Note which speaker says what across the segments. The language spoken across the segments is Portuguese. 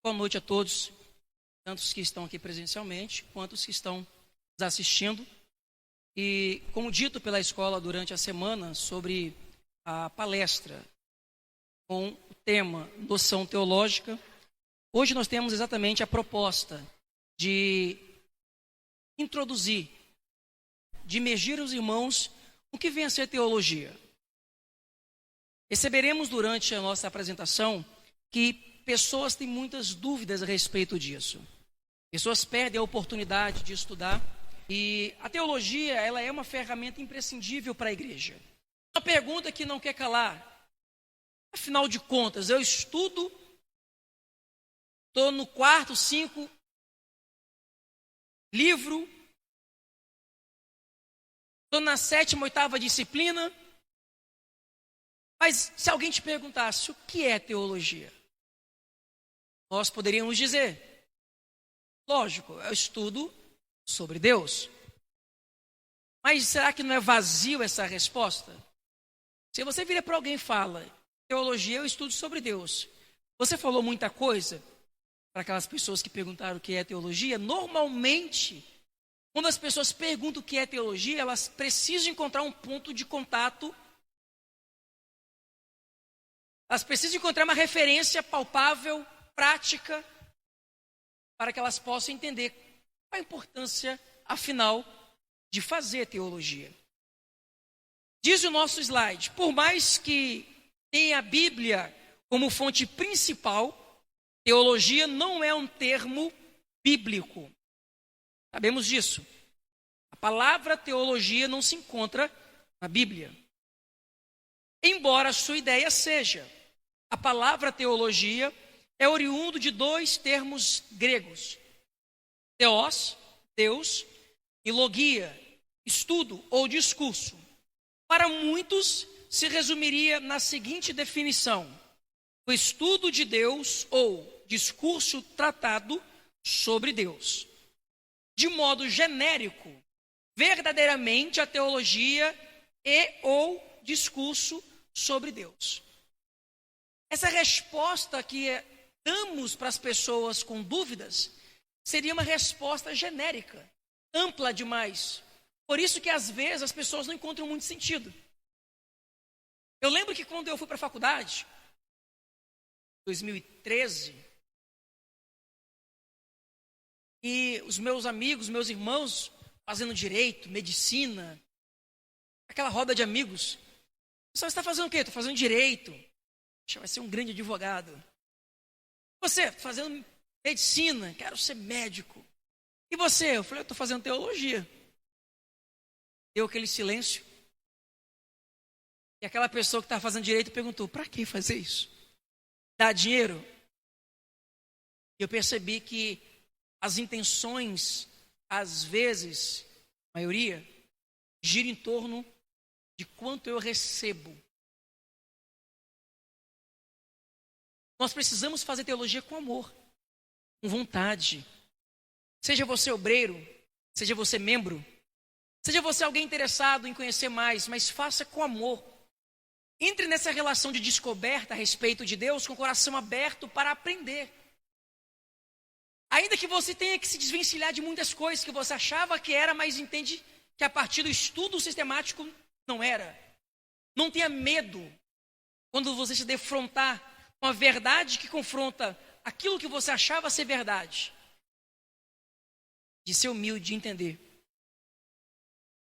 Speaker 1: Boa noite a todos, tanto os que estão aqui presencialmente, quanto os que estão nos assistindo. E, como dito pela escola durante a semana sobre a palestra com o tema Noção Teológica, hoje nós temos exatamente a proposta de introduzir, de imergir os irmãos no que vem a ser teologia. Perceberemos durante a nossa apresentação que pessoas têm muitas dúvidas a respeito disso. Pessoas perdem a oportunidade de estudar e a teologia, ela é uma ferramenta imprescindível para a igreja. Uma pergunta que não quer calar. Afinal de contas, eu estudo, estou no quarto, 5, livro, estou na 7ª, 8ª disciplina, mas se alguém te perguntasse o que é teologia, nós poderíamos dizer, lógico, eu estudo sobre Deus. Mas será que não é vazio essa resposta? Se você vira para alguém e fala, teologia eu estudo sobre Deus, você falou muita coisa para aquelas pessoas que perguntaram o que é teologia? Normalmente, quando as pessoas perguntam o que é teologia, elas precisam encontrar um ponto de contato. Elas precisam encontrar uma referência palpável, prática, para que elas possam entender qual a importância, afinal, de fazer teologia. Diz o nosso slide, por mais que tenha a Bíblia como fonte principal, teologia não é um termo bíblico. Sabemos disso. A palavra teologia não se encontra na Bíblia. Embora a sua ideia seja, a palavra teologia é oriundo de 2 termos gregos. Theos, Deus, e logia, estudo ou discurso. Para muitos, se resumiria na seguinte definição: o estudo de Deus ou discurso tratado sobre Deus. De modo genérico, verdadeiramente a teologia é ou discurso sobre Deus. Essa resposta que damos para as pessoas com dúvidas seria uma resposta genérica, ampla demais. Por isso que às vezes as pessoas não encontram muito sentido. Eu lembro que quando eu fui para a faculdade, 2013, e os meus amigos, meus irmãos, fazendo direito, medicina, aquela roda de amigos, você está fazendo o quê? Estou fazendo direito. Vai ser um grande advogado. Você, fazendo medicina, quero ser médico. E você? Eu falei, eu estou fazendo teologia. Deu aquele silêncio. E aquela pessoa que estava fazendo direito perguntou, para que fazer isso? Dá dinheiro? E eu percebi que as intenções, às vezes, a maioria, giram em torno de quanto eu recebo. Nós precisamos fazer teologia com amor, com vontade. Seja você obreiro, seja você membro, seja você alguém interessado em conhecer mais, mas faça com amor. Entre nessa relação de descoberta a respeito de Deus com o coração aberto para aprender. Ainda que você tenha que se desvencilhar de muitas coisas que você achava que era, mas entende que a partir do estudo sistemático não era. Não tenha medo quando você se defrontar com a verdade que confronta aquilo que você achava ser verdade. De ser humilde, de entender.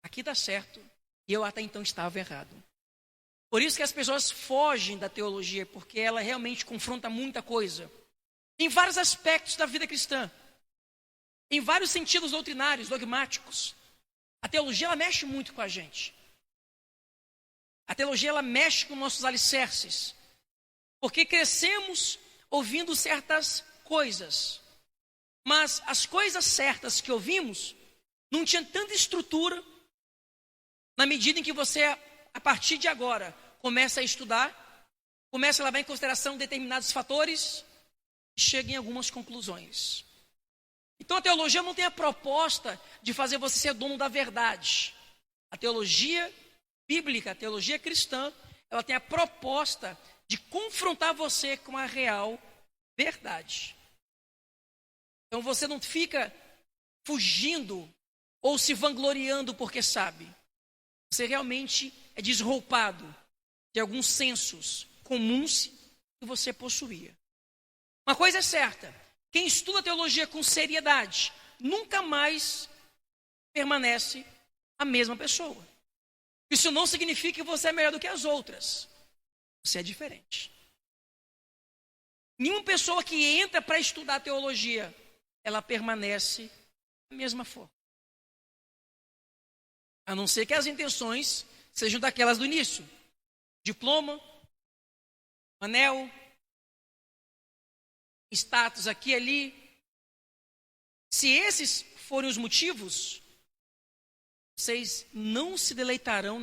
Speaker 1: Aqui está certo e eu até então estava errado. Por isso que as pessoas fogem da teologia, porque ela realmente confronta muita coisa. Em vários aspectos da vida cristã. Em vários sentidos doutrinários, dogmáticos. A teologia, ela mexe muito com a gente. A teologia, ela mexe com nossos alicerces. Porque crescemos ouvindo certas coisas. Mas as coisas certas que ouvimos não tinham tanta estrutura. Na medida em que você, a partir de agora, começa a estudar, começa a levar em consideração determinados fatores e chega em algumas conclusões. Então a teologia não tem a proposta de fazer você ser dono da verdade. A teologia bíblica, a teologia cristã, ela tem a proposta de confrontar você com a real verdade. Então você não fica fugindo ou se vangloriando porque sabe. Você realmente é desroupado de alguns sensos comuns que você possuía. Uma coisa é certa: quem estuda teologia com seriedade nunca mais permanece a mesma pessoa. Isso não significa que você é melhor do que as outras. Você é diferente. Nenhuma pessoa que entra para estudar teologia, ela permanece da mesma forma. A não ser que as intenções sejam daquelas do início. Diploma, anel, status aqui e ali. Se esses forem os motivos, vocês não se deleitarão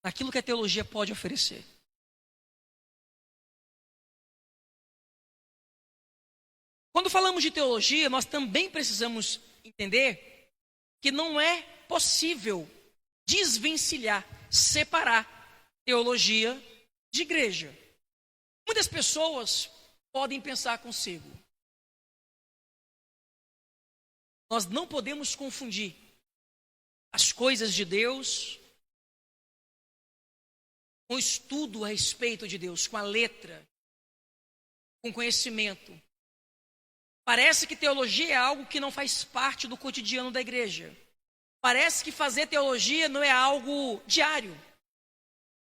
Speaker 1: naquilo que a teologia pode oferecer. Quando falamos de teologia, nós também precisamos entender que não é possível desvencilhar, separar teologia de igreja. Muitas pessoas podem pensar consigo: nós não podemos confundir as coisas de Deus com estudo a respeito de Deus, com a letra, com conhecimento. Parece que teologia é algo que não faz parte do cotidiano da igreja. Parece que fazer teologia não é algo diário.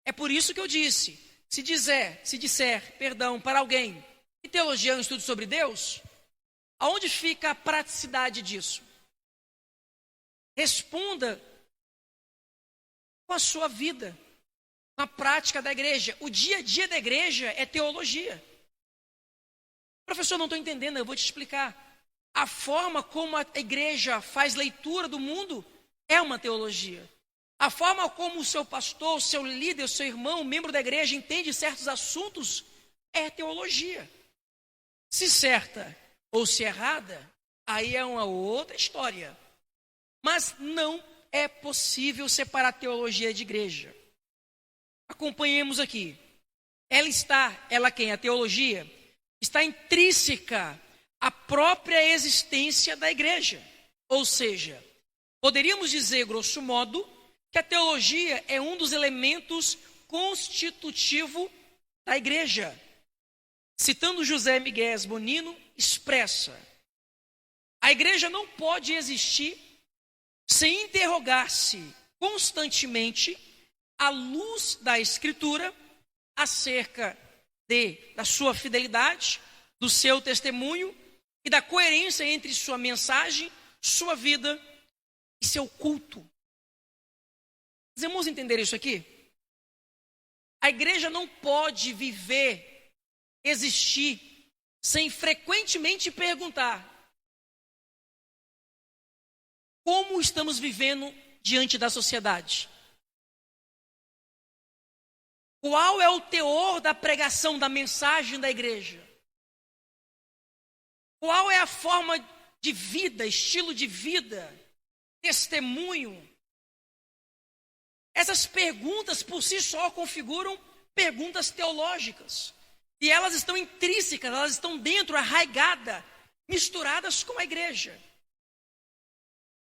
Speaker 1: É por isso que eu disse, se disser, para alguém que teologia é um estudo sobre Deus, aonde fica a praticidade disso? Responda com a sua vida, com a prática da igreja. O dia a dia da igreja é teologia. Professor, não estou entendendo, eu vou te explicar. A forma como a igreja faz leitura do mundo é uma teologia. A forma como o seu pastor, o seu líder, o seu irmão, membro da igreja entende certos assuntos é teologia. Se certa ou se errada, aí é uma outra história. Mas não é possível separar teologia de igreja. Acompanhemos aqui. A teologia está intrínseca à própria existência da igreja. Ou seja, poderíamos dizer, grosso modo, que a teologia é um dos elementos constitutivos da igreja. Citando José Miguel Bonino, expressa: a igreja não pode existir sem interrogar-se constantemente à luz da Escritura acerca da sua fidelidade, do seu testemunho e da coerência entre sua mensagem, sua vida e seu culto. Vamos entender isso aqui? A igreja não pode existir, sem frequentemente perguntar: como estamos vivendo diante da sociedade? Qual é o teor da pregação, da mensagem da igreja? Qual é a forma de vida, estilo de vida, testemunho? Essas perguntas por si só configuram perguntas teológicas. E elas estão intrínsecas, elas estão dentro, arraigadas, misturadas com a igreja.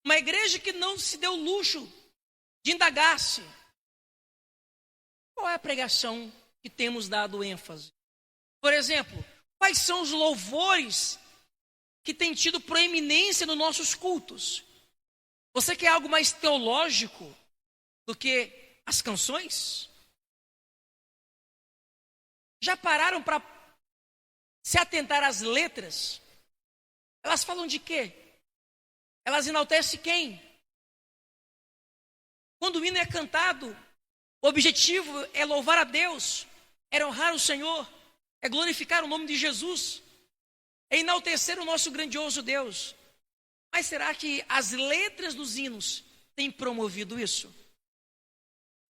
Speaker 1: Uma igreja que não se deu o luxo de indagar-se: qual é a pregação que temos dado ênfase? Por exemplo, quais são os louvores que têm tido proeminência nos nossos cultos? Você quer algo mais teológico do que as canções? Já pararam para se atentar às letras? Elas falam de quê? Elas enaltecem quem? Quando o hino é cantado, o objetivo é louvar a Deus, é honrar o Senhor, é glorificar o nome de Jesus, é enaltecer o nosso grandioso Deus. Mas será que as letras dos hinos têm promovido isso?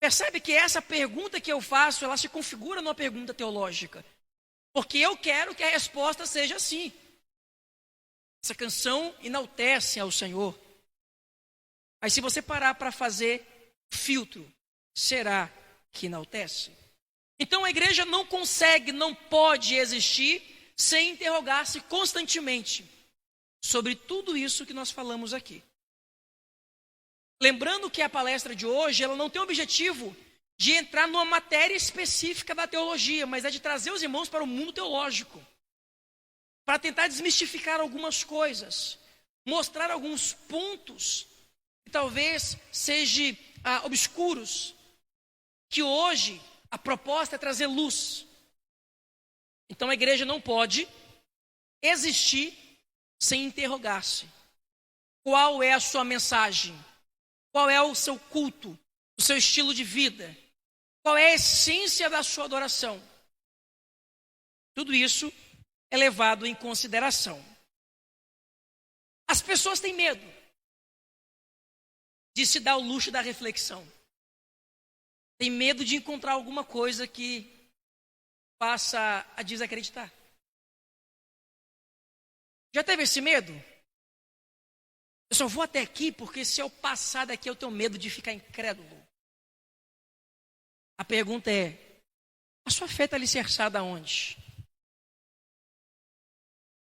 Speaker 1: Percebe que essa pergunta que eu faço, ela se configura numa pergunta teológica. Porque eu quero que a resposta seja assim. Essa canção enaltece ao Senhor. Mas se você parar para fazer filtro, será que enaltece? Então a igreja não consegue, não pode existir sem interrogar-se constantemente sobre tudo isso que nós falamos aqui. Lembrando que a palestra de hoje, ela não tem o objetivo de entrar numa matéria específica da teologia, mas é de trazer os irmãos para o mundo teológico, para tentar desmistificar algumas coisas, mostrar alguns pontos que talvez sejam obscuros, que hoje a proposta é trazer luz. Então a igreja não pode existir sem interrogar-se. Qual é a sua mensagem? Qual é o seu culto? O seu estilo de vida? Qual é a essência da sua adoração? Tudo isso é levado em consideração. As pessoas têm medo de se dar o luxo da reflexão. Tem medo de encontrar alguma coisa que faça a desacreditar. Já teve esse medo? Eu só vou até aqui porque se eu passar daqui eu tenho medo de ficar incrédulo. A pergunta é, a sua fé está alicerçada aonde?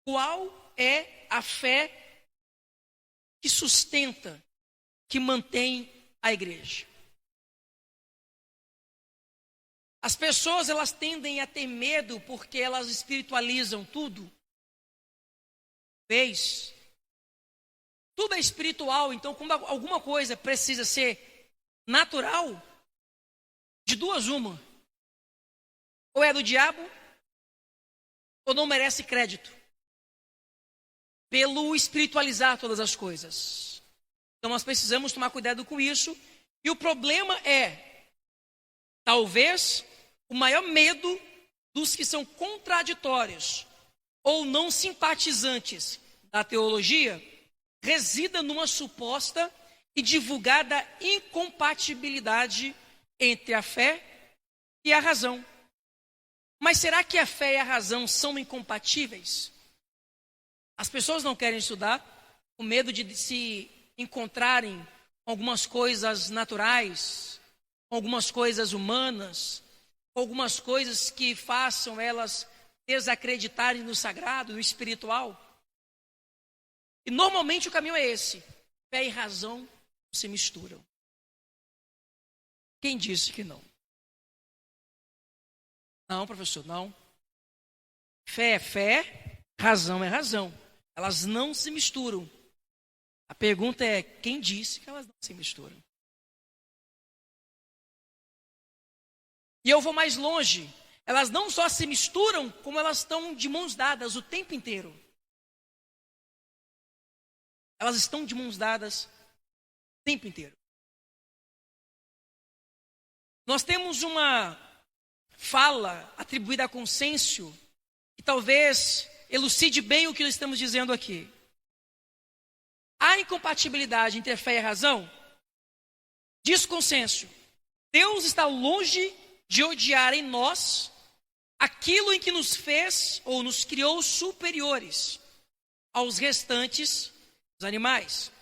Speaker 1: Qual é a fé que sustenta, que mantém a igreja? As pessoas, elas tendem a ter medo porque elas espiritualizam tudo. Tudo é espiritual, então quando alguma coisa precisa ser natural, de duas uma. Ou é do diabo, ou não merece crédito. Pelo espiritualizar todas as coisas. Então nós precisamos tomar cuidado com isso. E o problema é, talvez, o maior medo dos que são contraditórios ou não simpatizantes da teologia resida numa suposta e divulgada incompatibilidade entre a fé e a razão. Mas será que a fé e a razão são incompatíveis? As pessoas não querem estudar, com medo de se encontrarem com algumas coisas naturais, com algumas coisas humanas, com algumas coisas que façam elas desacreditarem no sagrado, no espiritual. E normalmente o caminho é esse. Fé e razão se misturam. Quem disse que não? Não, professor, não. Fé é fé, razão é razão. Elas não se misturam. A pergunta é, quem disse que elas não se misturam? E eu vou mais longe. Elas não só se misturam, como elas estão de mãos dadas o tempo inteiro. Elas estão de mãos dadas o tempo inteiro. Nós temos uma fala atribuída a Consêncio, que talvez elucide bem o que nós estamos dizendo aqui. Há incompatibilidade entre a fé e a razão? Diz Consêncio, Deus está longe de odiar em nós aquilo em que nos fez ou nos criou superiores aos restantes dos animais.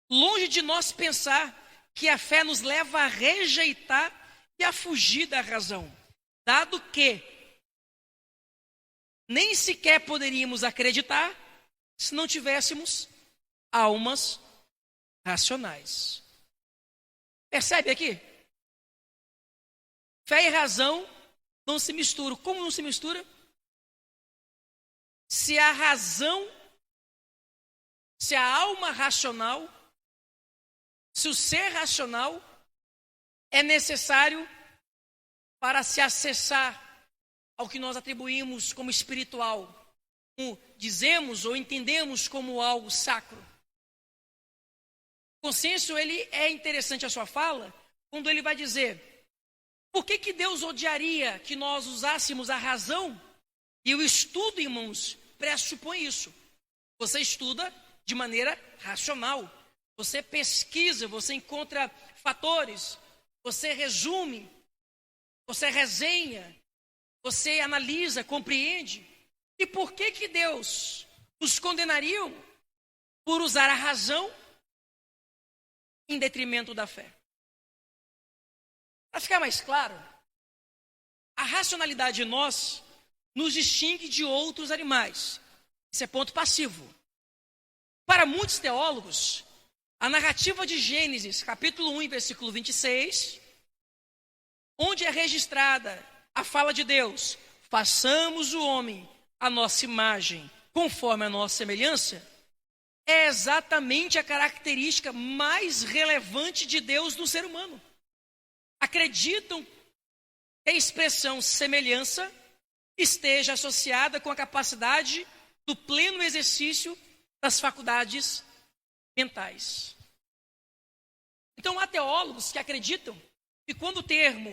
Speaker 1: Longe de nós pensar que a fé nos leva a rejeitar e a fugir da razão, dado que nem sequer poderíamos acreditar se não tivéssemos almas racionais. Percebe aqui? Fé e razão não se misturam. Como não se mistura? Se a razão, se a alma racional, se o ser racional é necessário para se acessar ao que nós atribuímos como espiritual, como dizemos ou entendemos como algo sacro. Consêncio, ele é interessante a sua fala, quando ele vai dizer, por que Deus odiaria que nós usássemos a razão? E o estudo, irmãos, pressupõe isso. Você estuda de maneira racional. Você pesquisa, você encontra fatores, você resume, você resenha, você analisa, compreende. E por que Deus nos condenaria por usar a razão em detrimento da fé? Para ficar mais claro, a racionalidade de nós nos distingue de outros animais. Isso é ponto passivo. Para muitos teólogos, a narrativa de Gênesis, capítulo 1, versículo 26, onde é registrada a fala de Deus, façamos o homem à nossa imagem, conforme a nossa semelhança, é exatamente a característica mais relevante de Deus no ser humano. Acreditam que a expressão semelhança esteja associada com a capacidade do pleno exercício das faculdades mentais. Então, há teólogos que acreditam que quando o termo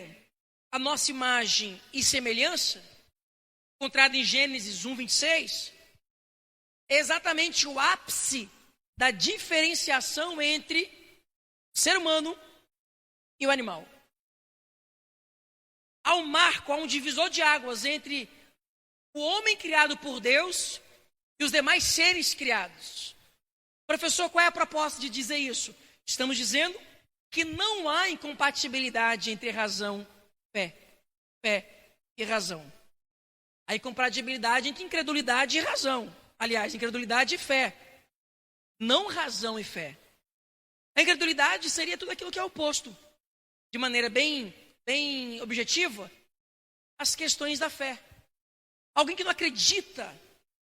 Speaker 1: a nossa imagem e semelhança, encontrado em Gênesis 1, 26, é exatamente o ápice da diferenciação entre o ser humano e o animal. Há um marco, há um divisor de águas entre o homem criado por Deus e os demais seres criados. Professor, qual é a proposta de dizer isso? Estamos dizendo que não há incompatibilidade entre razão e fé e razão. Há incompatibilidade entre incredulidade e razão. Aliás, incredulidade e fé. Não razão e fé. A incredulidade seria tudo aquilo que é oposto. De maneira bem objetiva, as questões da fé. Alguém que não acredita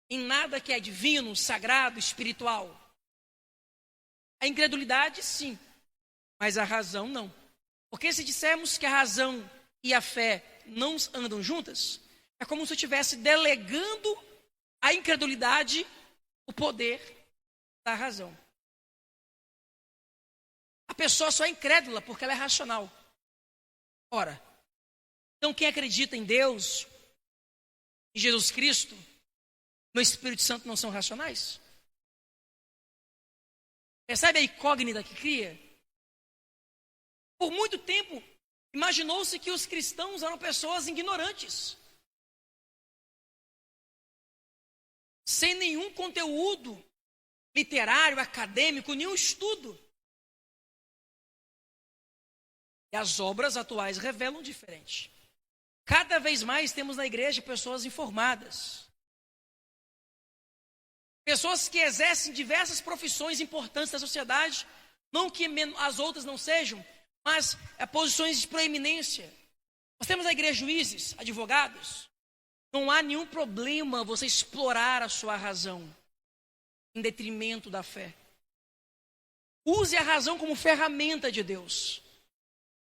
Speaker 1: em nada que é divino, sagrado, espiritual. A incredulidade, sim, mas a razão, não. Porque se dissermos que a razão e a fé não andam juntas, é como se eu estivesse delegando à incredulidade o poder da razão. A pessoa só é incrédula porque ela é racional. Ora, então quem acredita em Deus, em Jesus Cristo, no Espírito Santo não são racionais? Percebe a incógnita que cria? Por muito tempo, imaginou-se que os cristãos eram pessoas ignorantes, sem nenhum conteúdo literário, acadêmico, nenhum estudo. E as obras atuais revelam diferente. Cada vez mais temos na igreja pessoas informadas. Pessoas que exercem diversas profissões importantes da sociedade, não que as outras não sejam, mas posições de proeminência. Nós temos na igreja juízes, advogados. Não há nenhum problema você explorar a sua razão em detrimento da fé. Use a razão como ferramenta de Deus.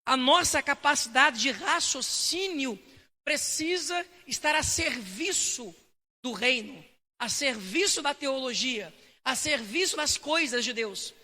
Speaker 1: A nossa capacidade de raciocínio precisa estar a serviço do reino, a serviço da teologia, a serviço das coisas de Deus.